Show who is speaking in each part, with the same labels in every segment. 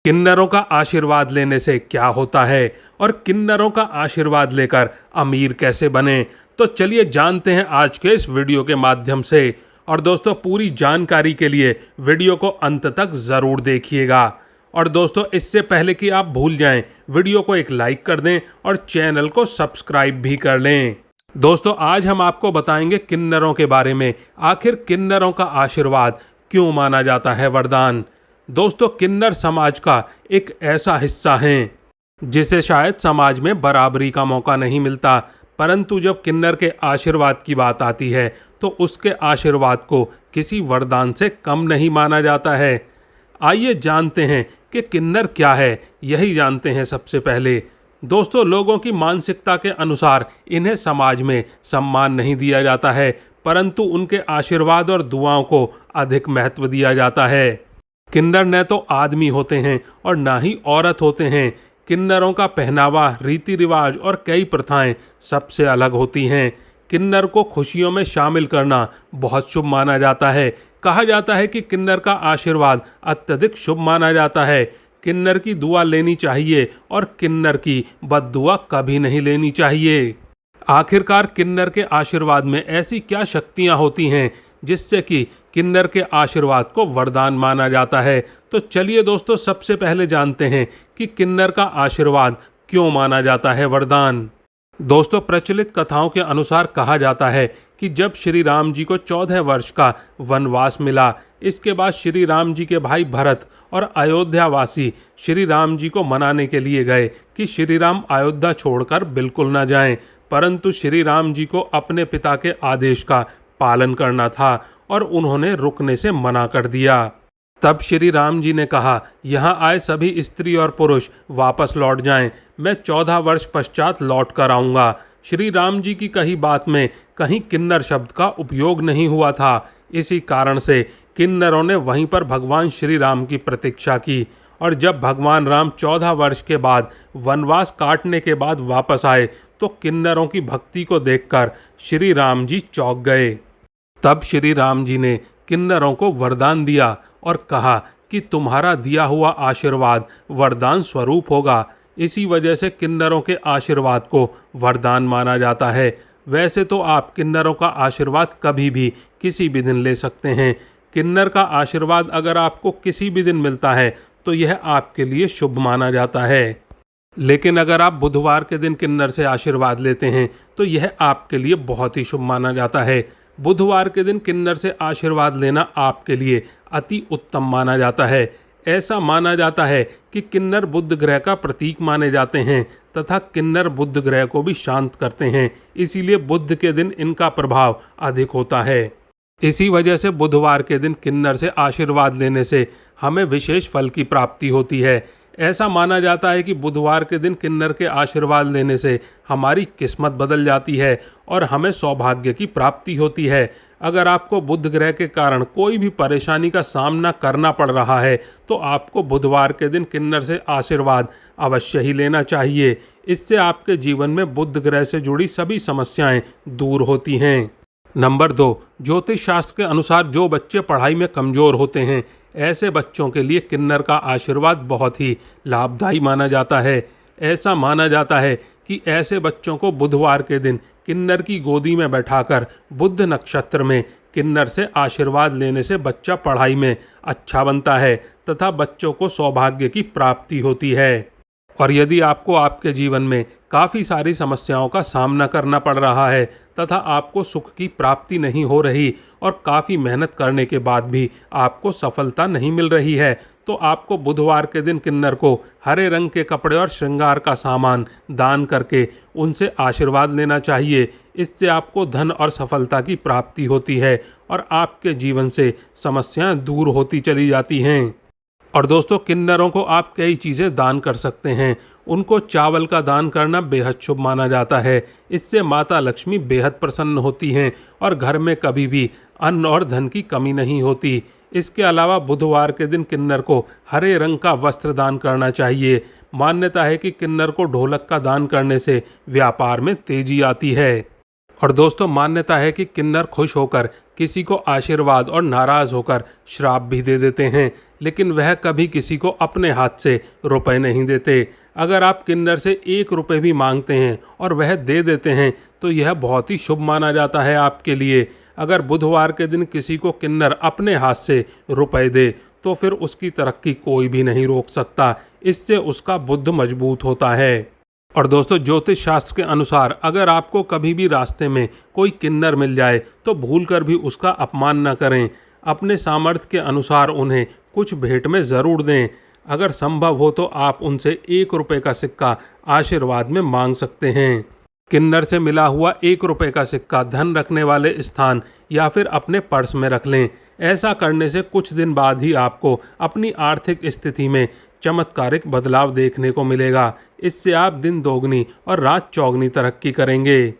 Speaker 1: किन्नरों का आशीर्वाद लेने से क्या होता है और किन्नरों का आशीर्वाद लेकर अमीर कैसे बने, तो चलिए जानते हैं आज के इस वीडियो के माध्यम से। और दोस्तों, पूरी जानकारी के लिए वीडियो को अंत तक ज़रूर देखिएगा। और दोस्तों, इससे पहले कि आप भूल जाएं, वीडियो को एक लाइक कर दें और चैनल को सब्सक्राइब भी कर लें। दोस्तों, आज हम आपको बताएंगे किन्नरों के बारे में। आखिर किन्नरों का आशीर्वाद क्यों माना जाता है वरदान। दोस्तों, किन्नर समाज का एक ऐसा हिस्सा हैं जिसे शायद समाज में बराबरी का मौका नहीं मिलता, परंतु जब किन्नर के आशीर्वाद की बात आती है तो उसके आशीर्वाद को किसी वरदान से कम नहीं माना जाता है। आइए जानते हैं कि किन्नर क्या है, यही जानते हैं सबसे पहले। दोस्तों, लोगों की मानसिकता के अनुसार इन्हें समाज में सम्मान नहीं दिया जाता है, परंतु उनके आशीर्वाद और दुआओं को अधिक महत्व दिया जाता है। किन्नर न तो आदमी होते हैं और ना ही औरत होते हैं। किन्नरों का पहनावा, रीति रिवाज और कई प्रथाएं सबसे अलग होती हैं। किन्नर को खुशियों में शामिल करना बहुत शुभ माना जाता है। कहा जाता है कि किन्नर का आशीर्वाद अत्यधिक शुभ माना जाता है। किन्नर की दुआ लेनी चाहिए और किन्नर की बद्दुआ कभी नहीं लेनी चाहिए। आखिरकार किन्नर के आशीर्वाद में ऐसी क्या शक्तियां होती हैं जिससे कि किन्नर के आशीर्वाद को वरदान माना जाता है। तो चलिए दोस्तों, सबसे पहले जानते हैं कि किन्नर का आशीर्वाद क्यों माना जाता है वरदान। दोस्तों, प्रचलित कथाओं के अनुसार कहा जाता है कि जब श्री राम जी को 14 वर्ष का वनवास मिला, इसके बाद श्री राम जी के भाई भरत और अयोध्यावासी श्री राम जी को मनाने के लिए गए कि श्री राम अयोध्या छोड़कर बिल्कुल न जाएं, परंतु श्री राम जी को अपने पिता के आदेश का पालन करना था और उन्होंने रुकने से मना कर दिया। तब श्री राम जी ने कहा, यहाँ आए सभी स्त्री और पुरुष वापस लौट जाएं, मैं 14 वर्ष पश्चात लौट कर आऊँगा। श्री राम जी की कही बात में कहीं किन्नर शब्द का उपयोग नहीं हुआ था। इसी कारण से किन्नरों ने वहीं पर भगवान श्री राम की प्रतीक्षा की। और जब भगवान राम 14 वर्ष के बाद वनवास काटने के बाद वापस आए तो किन्नरों की भक्ति को देखकर श्री राम जी चौंक गए। तब श्री राम जी ने किन्नरों को वरदान दिया और कहा कि तुम्हारा दिया हुआ आशीर्वाद वरदान स्वरूप होगा। इसी वजह से किन्नरों के आशीर्वाद को वरदान माना जाता है। वैसे तो आप किन्नरों का आशीर्वाद कभी भी किसी भी दिन ले सकते हैं। किन्नर का आशीर्वाद अगर आपको किसी भी दिन मिलता है तो यह आपके लिए शुभ माना जाता है। लेकिन अगर आप बुधवार के दिन किन्नर से आशीर्वाद लेते हैं तो यह आपके लिए बहुत ही शुभ माना जाता है। बुधवार के दिन किन्नर से आशीर्वाद लेना आपके लिए अति उत्तम माना जाता है। ऐसा माना जाता है कि किन्नर बुध ग्रह का प्रतीक माने जाते हैं तथा किन्नर बुध ग्रह को भी शांत करते हैं, इसीलिए बुध के दिन इनका प्रभाव अधिक होता है। इसी वजह से बुधवार के दिन किन्नर से आशीर्वाद लेने से हमें विशेष फल की प्राप्ति होती है। ऐसा माना जाता है कि बुधवार के दिन किन्नर के आशीर्वाद लेने से हमारी किस्मत बदल जाती है और हमें सौभाग्य की प्राप्ति होती है। अगर आपको बुध ग्रह के कारण कोई भी परेशानी का सामना करना पड़ रहा है तो आपको बुधवार के दिन किन्नर से आशीर्वाद अवश्य ही लेना चाहिए। इससे आपके जीवन में बुध ग्रह से जुड़ी सभी समस्याएं दूर होती हैं। नंबर 2, ज्योतिष शास्त्र के अनुसार जो बच्चे पढ़ाई में कमज़ोर होते हैं, ऐसे बच्चों के लिए किन्नर का आशीर्वाद बहुत ही लाभदायी माना जाता है। ऐसा माना जाता है कि ऐसे बच्चों को बुधवार के दिन किन्नर की गोदी में बैठाकर बुध नक्षत्र में किन्नर से आशीर्वाद लेने से बच्चा पढ़ाई में अच्छा बनता है तथा बच्चों को सौभाग्य की प्राप्ति होती है। और यदि आपको आपके जीवन में काफ़ी सारी समस्याओं का सामना करना पड़ रहा है तथा आपको सुख की प्राप्ति नहीं हो रही और काफ़ी मेहनत करने के बाद भी आपको सफलता नहीं मिल रही है, तो आपको बुधवार के दिन किन्नर को हरे रंग के कपड़े और श्रृंगार का सामान दान करके उनसे आशीर्वाद लेना चाहिए। इससे आपको धन और सफलता की प्राप्ति होती है और आपके जीवन से समस्याएं दूर होती चली जाती हैं। और दोस्तों, किन्नरों को आप कई चीज़ें दान कर सकते हैं। उनको चावल का दान करना बेहद शुभ माना जाता है। इससे माता लक्ष्मी बेहद प्रसन्न होती हैं और घर में कभी भी अन्न और धन की कमी नहीं होती। इसके अलावा बुधवार के दिन किन्नर को हरे रंग का वस्त्र दान करना चाहिए। मान्यता है कि किन्नर को ढोलक का दान करने से व्यापार में तेजी आती है। और दोस्तों, मान्यता है कि किन्नर खुश होकर किसी को आशीर्वाद और नाराज होकर श्राप भी दे देते हैं। लेकिन वह कभी किसी को अपने हाथ से रुपए नहीं देते। अगर आप किन्नर से 1 रुपये भी मांगते हैं और वह दे देते हैं तो यह बहुत ही शुभ माना जाता है आपके लिए। अगर बुधवार के दिन किसी को किन्नर अपने हाथ से रुपए दे तो फिर उसकी तरक्की कोई भी नहीं रोक सकता। इससे उसका बुद्ध मजबूत होता है। और दोस्तों, ज्योतिष शास्त्र के अनुसार अगर आपको कभी भी रास्ते में कोई किन्नर मिल जाए तो भूलकर भी उसका अपमान न करें। अपने सामर्थ्य के अनुसार उन्हें कुछ भेंट में ज़रूर दें। अगर संभव हो तो आप उनसे 1 रुपये का सिक्का आशीर्वाद में मांग सकते हैं। किन्नर से मिला हुआ 1 रुपये का सिक्का धन रखने वाले स्थान या फिर अपने पर्स में रख लें। ऐसा करने से कुछ दिन बाद ही आपको अपनी आर्थिक स्थिति में चमत्कारिक बदलाव देखने को मिलेगा। इससे आप दिन दोगुनी और रात चौगुनी तरक्की करेंगे।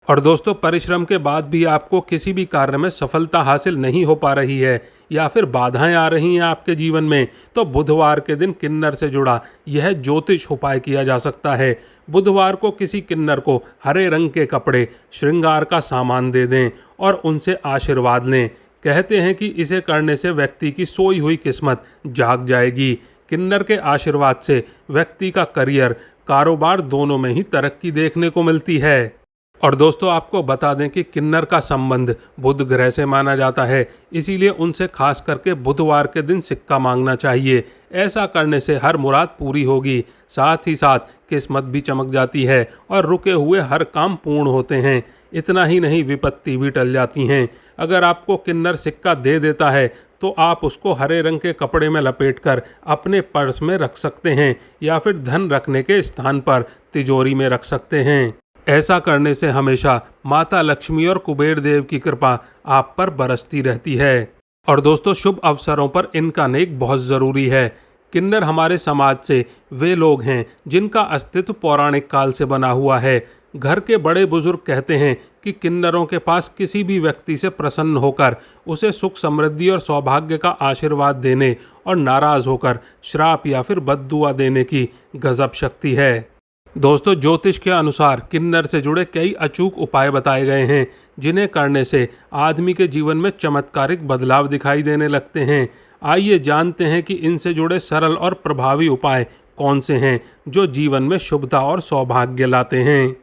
Speaker 1: और दोस्तों, परिश्रम के बाद भी आपको किसी भी कार्य में सफलता हासिल नहीं हो पा रही है या फिर बाधाएं आ रही हैं आपके जीवन में, तो बुधवार के दिन किन्नर से जुड़ा यह ज्योतिष उपाय किया जा सकता है। बुधवार को किसी किन्नर को हरे रंग के कपड़े, श्रृंगार का सामान दे दें और उनसे आशीर्वाद लें। कहते हैं कि इसे करने से व्यक्ति की सोई हुई किस्मत जाग जाएगी। किन्नर के आशीर्वाद से व्यक्ति का करियर, कारोबार दोनों में ही तरक्की देखने को मिलती है। और दोस्तों, आपको बता दें कि किन्नर का संबंध बुध ग्रह से माना जाता है, इसीलिए उनसे खास करके बुधवार के दिन सिक्का मांगना चाहिए। ऐसा करने से हर मुराद पूरी होगी, साथ ही साथ किस्मत भी चमक जाती है और रुके हुए हर काम पूर्ण होते हैं। इतना ही नहीं, विपत्ति भी टल जाती हैं। अगर आपको किन्नर सिक्का दे देता है तो आप उसको हरे रंग के कपड़े में लपेटकर अपने पर्स में रख सकते हैं या फिर धन रखने के स्थान पर तिजोरी में रख सकते हैं। ऐसा करने से हमेशा माता लक्ष्मी और कुबेर देव की कृपा आप पर बरसती रहती है। और दोस्तों, शुभ अवसरों पर इनका नेक बहुत ज़रूरी है। किन्नर हमारे समाज से वे लोग हैं जिनका अस्तित्व पौराणिक काल से बना हुआ है। घर के बड़े बुजुर्ग कहते हैं कि किन्नरों के पास किसी भी व्यक्ति से प्रसन्न होकर उसे सुख समृद्धि और सौभाग्य का आशीर्वाद देने और नाराज होकर श्राप या फिर बद्दुआ देने की गजब शक्ति है। दोस्तों, ज्योतिष के अनुसार किन्नर से जुड़े कई अचूक उपाय बताए गए हैं जिन्हें करने से आदमी के जीवन में चमत्कारिक बदलाव दिखाई देने लगते हैं। आइए जानते हैं कि इनसे जुड़े सरल और प्रभावी उपाय कौन से हैं जो जीवन में शुभता और सौभाग्य लाते हैं।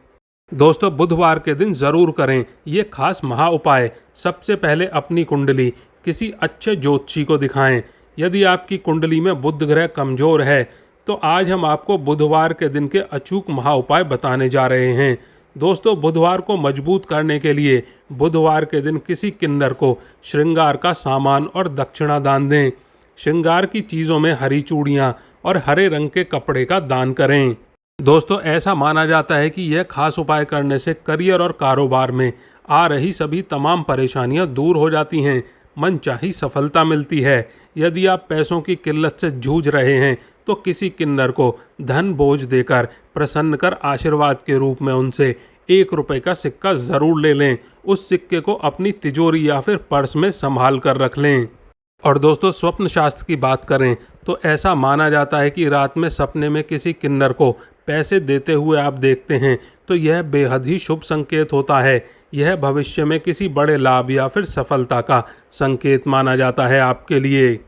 Speaker 1: दोस्तों, बुधवार के दिन ज़रूर करें ये खास महा उपाय। सबसे पहले अपनी कुंडली किसी अच्छे ज्योतिषी को दिखाएं। यदि आपकी कुंडली में बुध ग्रह कमज़ोर है तो आज हम आपको बुधवार के दिन के अचूक महा उपाय बताने जा रहे हैं। दोस्तों, बुधवार को मजबूत करने के लिए बुधवार के दिन किसी किन्नर को श्रृंगार का सामान और दक्षिणा दान दें। श्रृंगार की चीज़ों में हरी चूड़ियाँ और हरे रंग के कपड़े का दान करें। दोस्तों, ऐसा माना जाता है कि यह खास उपाय करने से करियर और कारोबार में आ रही सभी तमाम परेशानियां दूर हो जाती हैं, मनचाही सफलता मिलती है। यदि आप पैसों की किल्लत से जूझ रहे हैं तो किसी किन्नर को धन बोझ देकर प्रसन्न कर आशीर्वाद के रूप में उनसे 1 रुपये का सिक्का ज़रूर ले लें। उस सिक्के को अपनी तिजोरी या फिर पर्स में संभाल कर रख लें। और दोस्तों, स्वप्न शास्त्र की बात करें तो ऐसा माना जाता है कि रात में सपने में किसी किन्नर को पैसे देते हुए आप देखते हैं तो यह बेहद ही शुभ संकेत होता है। यह भविष्य में किसी बड़े लाभ या फिर सफलता का संकेत माना जाता है आपके लिए।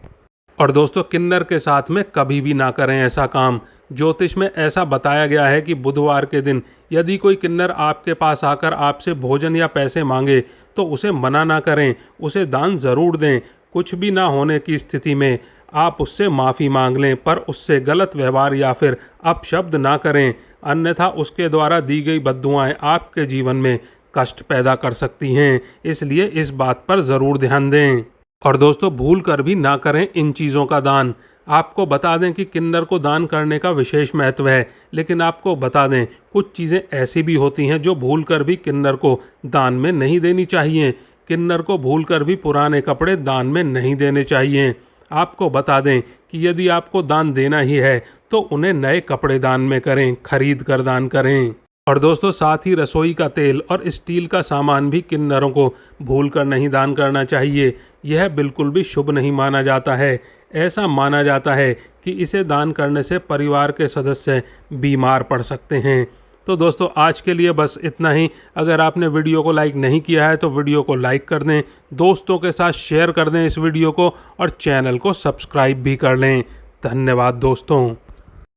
Speaker 1: और दोस्तों, किन्नर के साथ में कभी भी ना करें ऐसा काम। ज्योतिष में ऐसा बताया गया है कि बुधवार के दिन यदि कोई किन्नर आपके पास आकर आपसे भोजन या पैसे मांगे तो उसे मना ना करें, उसे दान ज़रूर दें। कुछ भी ना होने की स्थिति में आप उससे माफ़ी मांग लें, पर उससे गलत व्यवहार या फिर अपशब्द ना करें, अन्यथा उसके द्वारा दी गई बद्दुआएं आपके जीवन में कष्ट पैदा कर सकती हैं। इसलिए इस बात पर ज़रूर ध्यान दें। और दोस्तों, भूल कर भी ना करें इन चीज़ों का दान। आपको बता दें कि किन्नर को दान करने का विशेष महत्व है, लेकिन आपको बता दें कुछ चीज़ें ऐसी भी होती हैं जो भूल कर भी किन्नर को दान में नहीं देनी चाहिए। किन्नर को भूल कर भी पुराने कपड़े दान में नहीं देने चाहिए। आपको बता दें कि यदि आपको दान देना ही है तो उन्हें नए कपड़े दान में करें, खरीद कर दान करें। और दोस्तों, साथ ही रसोई का तेल और स्टील का सामान भी किन्नरों को भूल कर नहीं दान करना चाहिए। यह बिल्कुल भी शुभ नहीं माना जाता है। ऐसा माना जाता है कि इसे दान करने से परिवार के सदस्य बीमार पड़ सकते हैं। तो दोस्तों आज के लिए बस इतना ही। अगर आपने वीडियो को लाइक नहीं किया है तो वीडियो को लाइक कर दें, दोस्तों के साथ शेयर कर दें इस वीडियो को, और चैनल को सब्सक्राइब भी कर लें। धन्यवाद दोस्तों।